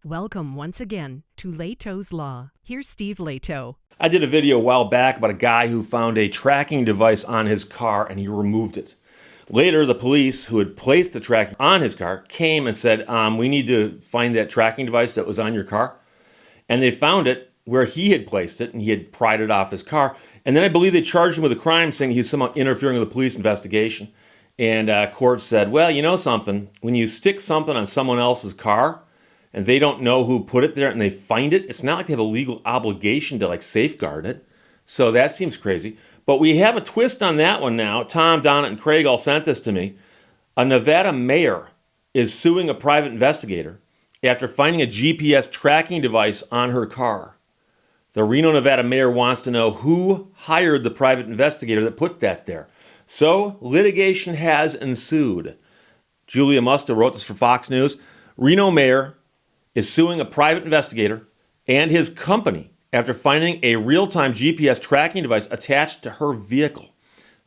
Welcome once again to Lehto's Law. Here's Steve Lehto. I did a video a while back about a guy who found a tracking device on his car and he removed it. Later, the police who had placed the tracking on his car came and said, we need to find that tracking device that was on your car. And they found it where he had placed it and he had pried it off his car. And then I believe they charged him with a crime, saying he was somehow interfering with the police investigation. And court said, well, you know something, when you stick something on someone else's car and they don't know who put it there and they find it, it's not like they have a legal obligation to safeguard it. So that seems crazy. But we have a twist on that one now. Tom, Donna, and Craig all sent this to me. A Nevada mayor is suing a private investigator after finding a GPS tracking device on her car. The Reno, Nevada mayor wants to know who hired the private investigator that put that there. So litigation has ensued. Julia Musto wrote this for Fox News. Reno mayor is suing a private investigator and his company after finding a real-time GPS tracking device attached to her vehicle.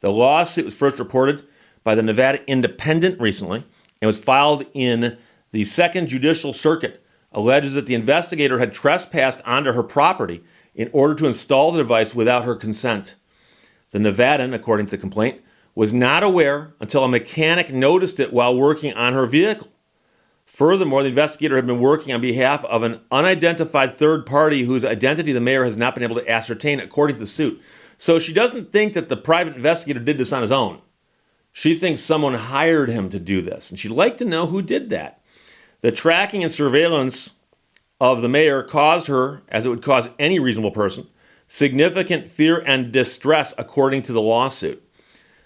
The lawsuit was first reported by the Nevada Independent recently and was filed in the Second Judicial Circuit. Alleges that the investigator had trespassed onto her property in order to install the device without her consent. The Nevadan, according to the complaint, was not aware until a mechanic noticed it while working on her vehicle. Furthermore, the investigator had been working on behalf of an unidentified third party whose identity the mayor has not been able to ascertain, according to the suit. So she doesn't think that the private investigator did this on his own. She thinks someone hired him to do this, and she'd like to know who did that. The tracking and surveillance of the mayor caused her, as it would cause any reasonable person, significant fear and distress, according to the lawsuit.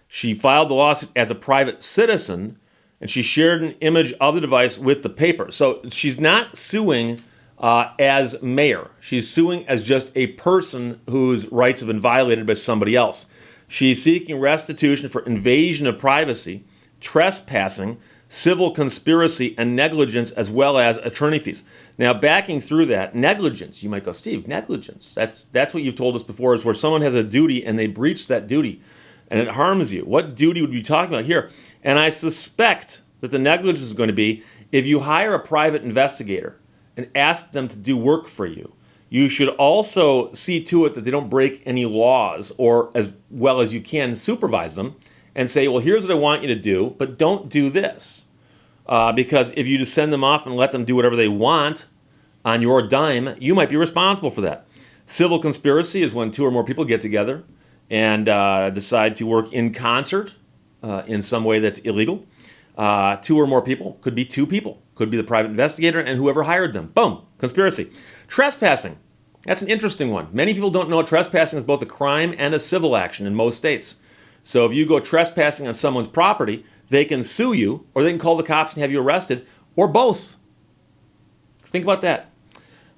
She filed the lawsuit as a private citizen, and she shared an image of the device with the paper. So she's not suing as mayor. She's suing as just a person whose rights have been violated by somebody else. She's seeking restitution for invasion of privacy, trespassing, civil conspiracy, and negligence, as well as attorney fees. Now, backing through that, negligence, you might go, Steve, negligence. That's what you've told us before, is where someone has a duty and they breach that duty and it harms you. What duty would we be talking about here? And I suspect that the negligence is going to be if you hire a private investigator and ask them to do work for you, you should also see to it that they don't break any laws, or as well as you can supervise them and say, well, here's what I want you to do, but don't do this. Because if you just send them off and let them do whatever they want on your dime, you might be responsible for that. Civil conspiracy is when two or more people get together and decide to work in concert in some way that's illegal. Two or more people, could be two people, could be the private investigator and whoever hired them. Boom, conspiracy. Trespassing, that's an interesting one. Many people don't know trespassing is both a crime and a civil action in most states. So if you go trespassing on someone's property, they can sue you, or they can call the cops and have you arrested, or both. Think about that.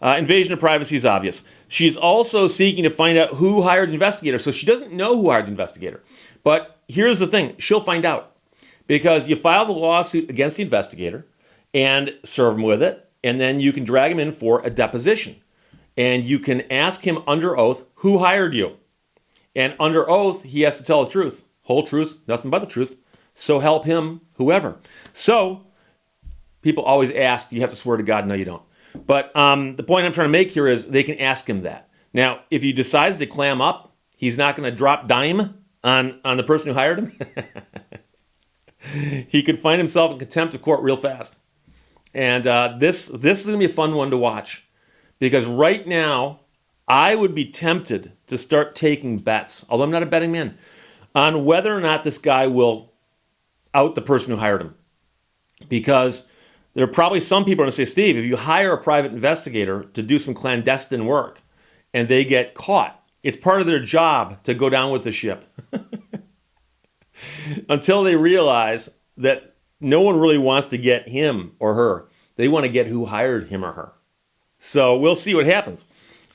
Invasion of privacy is obvious. She's also seeking to find out who hired the investigator. So she doesn't know who hired the investigator. But here's the thing, she'll find out. Because you file the lawsuit against the investigator and serve him with it, and then you can drag him in for a deposition. And you can ask him under oath who hired you. And under oath, he has to tell the truth, whole truth, nothing but the truth. So help him, whoever. So people always ask, you have to swear to God? No, you don't. But the point I'm trying to make here is they can ask him that. Now, if he decides to clam up, he's not going to drop dime on the person who hired him. He could find himself in contempt of court real fast. And this is going to be a fun one to watch. Because right now, I would be tempted to start taking bets, although I'm not a betting man, on whether or not this guy will out the person who hired him. Because there are probably some people going to say, Steve, if you hire a private investigator to do some clandestine work and they get caught, it's part of their job to go down with the ship. Until they realize that no one really wants to get him or her. They want to get who hired him or her. So we'll see what happens.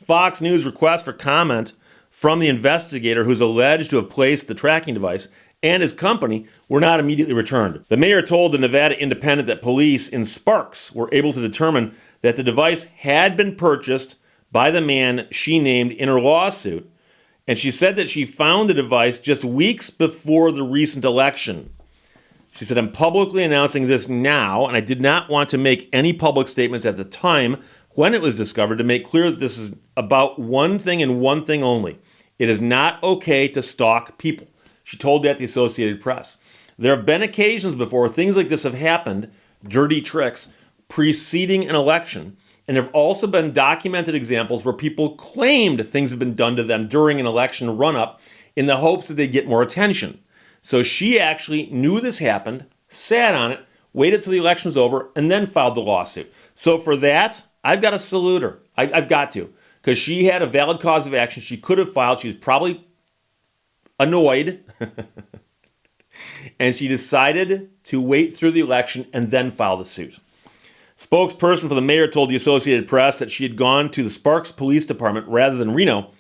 Fox News requests for comment from the investigator who's alleged to have placed the tracking device and his company were not immediately returned. The mayor told the Nevada Independent that police in Sparks were able to determine that the device had been purchased by the man she named in her lawsuit, and she said that she found the device just weeks before the recent election. She said, I'm publicly announcing this now, and I did not want to make any public statements at the time when it was discovered to make clear that this is about one thing and one thing only. It is not okay to stalk people. She told that to the Associated Press. There have been occasions before where things like this have happened, dirty tricks, preceding an election, and there have also been documented examples where people claimed things have been done to them during an election run-up in the hopes that they'd get more attention. So she actually knew this happened, sat on it, waited till the election was over, and then filed the lawsuit. So for that, I've got to salute her. I've got to, because she had a valid cause of action. She could have filed. She was probably annoyed, and she decided to wait through the election and then file the suit. Spokesperson for the mayor told the Associated Press that she had gone to the Sparks Police Department rather than Reno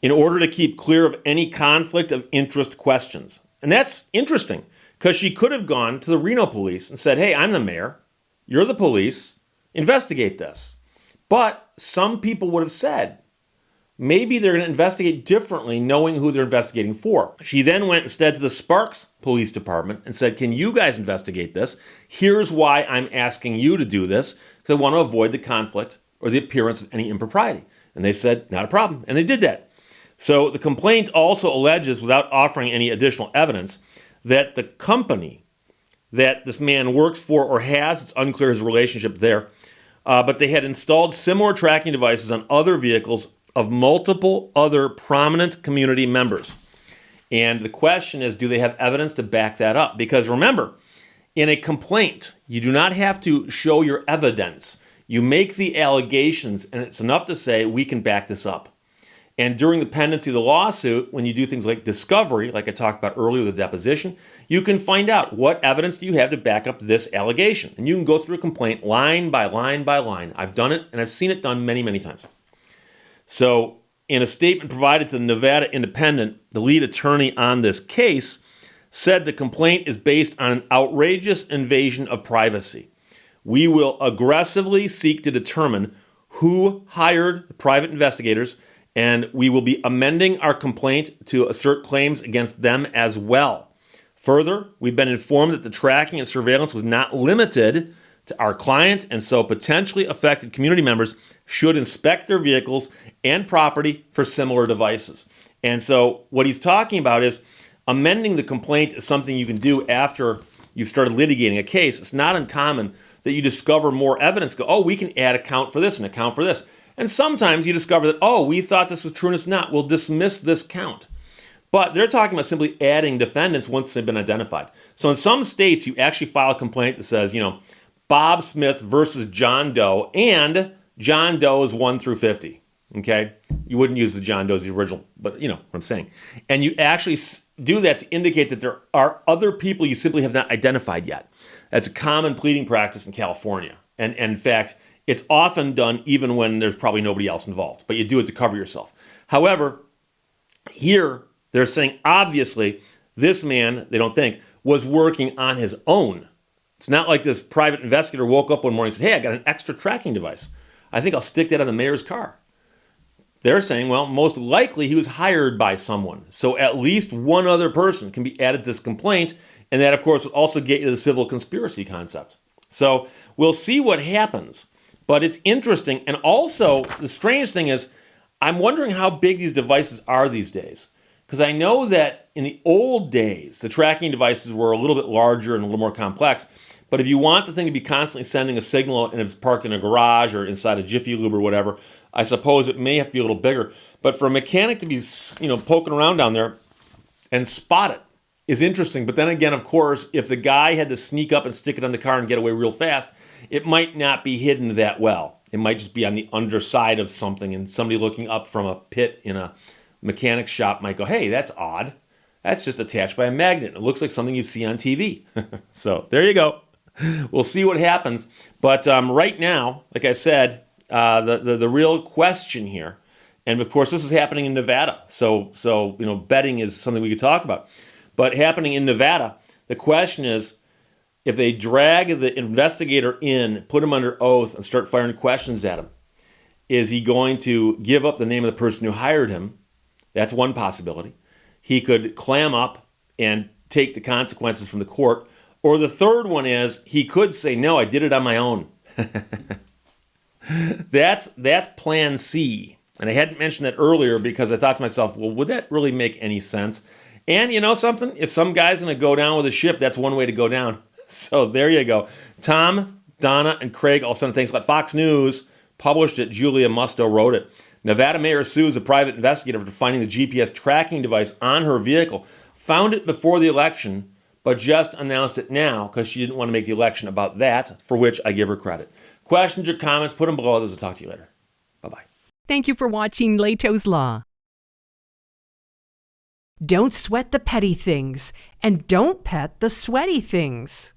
in order to keep clear of any conflict of interest questions. And that's interesting, because she could have gone to the Reno police and said, hey, I'm the mayor, you're the police, investigate this. But some people would have said, maybe they're going to investigate differently knowing who they're investigating for. She then went instead to the Sparks Police Department and said, can you guys investigate this? Here's why I'm asking you to do this, because I want to avoid the conflict or the appearance of any impropriety. And they said, not a problem. And they did that. So the complaint also alleges, without offering any additional evidence, that the company that this man works for or has, it's unclear his relationship there, but they had installed similar tracking devices on other vehicles of multiple other prominent community members. And the question is, do they have evidence to back that up? Because remember, in a complaint, you do not have to show your evidence. You make the allegations, and it's enough to say, we can back this up. And during the pendency of the lawsuit, when you do things like discovery, like I talked about earlier with the deposition, you can find out what evidence do you have to back up this allegation. And you can go through a complaint line by line by line. I've done it, and I've seen it done many, many times. So in a statement provided to the Nevada Independent, the lead attorney on this case said the complaint is based on an outrageous invasion of privacy. We will aggressively seek to determine who hired the private investigators, and we will be amending our complaint to assert claims against them as well. Further, we've been informed that the tracking and surveillance was not limited to our client, and so potentially affected community members should inspect their vehicles and property for similar devices. And so what he's talking about is amending the complaint is something you can do after you've started litigating a case. It's not uncommon that you discover more evidence, go, oh, we can add a count for this and a count for this. And sometimes you discover that, oh, we thought this was true and it's not. We'll dismiss this count. But they're talking about simply adding defendants once they've been identified. So in some states, you actually file a complaint that says, Bob Smith versus John Doe, and John Doe is 1 through 50. Okay? You wouldn't use the John Doe as the original, but you know what I'm saying. And you actually do that to indicate that there are other people you simply have not identified yet. That's a common pleading practice in California. And in fact, it's often done even when there's probably nobody else involved, but you do it to cover yourself. However, here they're saying, obviously, this man, they don't think, was working on his own. It's not like this private investigator woke up one morning and said, hey, I got an extra tracking device. I think I'll stick that on the mayor's car. They're saying, well, most likely he was hired by someone. So at least one other person can be added to this complaint, and that, of course, would also get you to the civil conspiracy concept. So we'll see what happens. But it's interesting. And also, the strange thing is, I'm wondering how big these devices are these days. Because I know that in the old days, the tracking devices were a little bit larger and a little more complex. But if you want the thing to be constantly sending a signal, and if it's parked in a garage or inside a Jiffy Lube or whatever, I suppose it may have to be a little bigger. But for a mechanic to be, poking around down there and spot it is interesting. But then again, of course, if the guy had to sneak up and stick it on the car and get away real fast, it might not be hidden that well. It might just be on the underside of something, and somebody looking up from a pit in a mechanic shop might go, hey, that's odd. That's just attached by a magnet. It looks like something you see on TV. So there you go. We'll see what happens. But right now, like I said, the real question here, and of course this is happening in Nevada. So betting is something we could talk about. But happening in Nevada, the question is, if they drag the investigator in, put him under oath, and start firing questions at him, is he going to give up the name of the person who hired him? That's one possibility. He could clam up and take the consequences from the court, Or the third one is he could say, no, I did it on my own. That's plan C. And I hadn't mentioned that earlier because I thought to myself, well, would that really make any sense? And you know something? If some guy's going to go down with a ship, that's one way to go down. So there you go. Tom, Donna, and Craig all sent thanks. Fox News published it. Julia Musto wrote it. Nevada mayor sues a private investigator for finding the GPS tracking device on her vehicle. Found it before the election, but just announced it now because she didn't want to make the election about that, for which I give her credit. Questions or comments, put them below. I'll talk to you later. Bye-bye. Thank you for watching Lehto's Law. Don't sweat the petty things, and don't pet the sweaty things.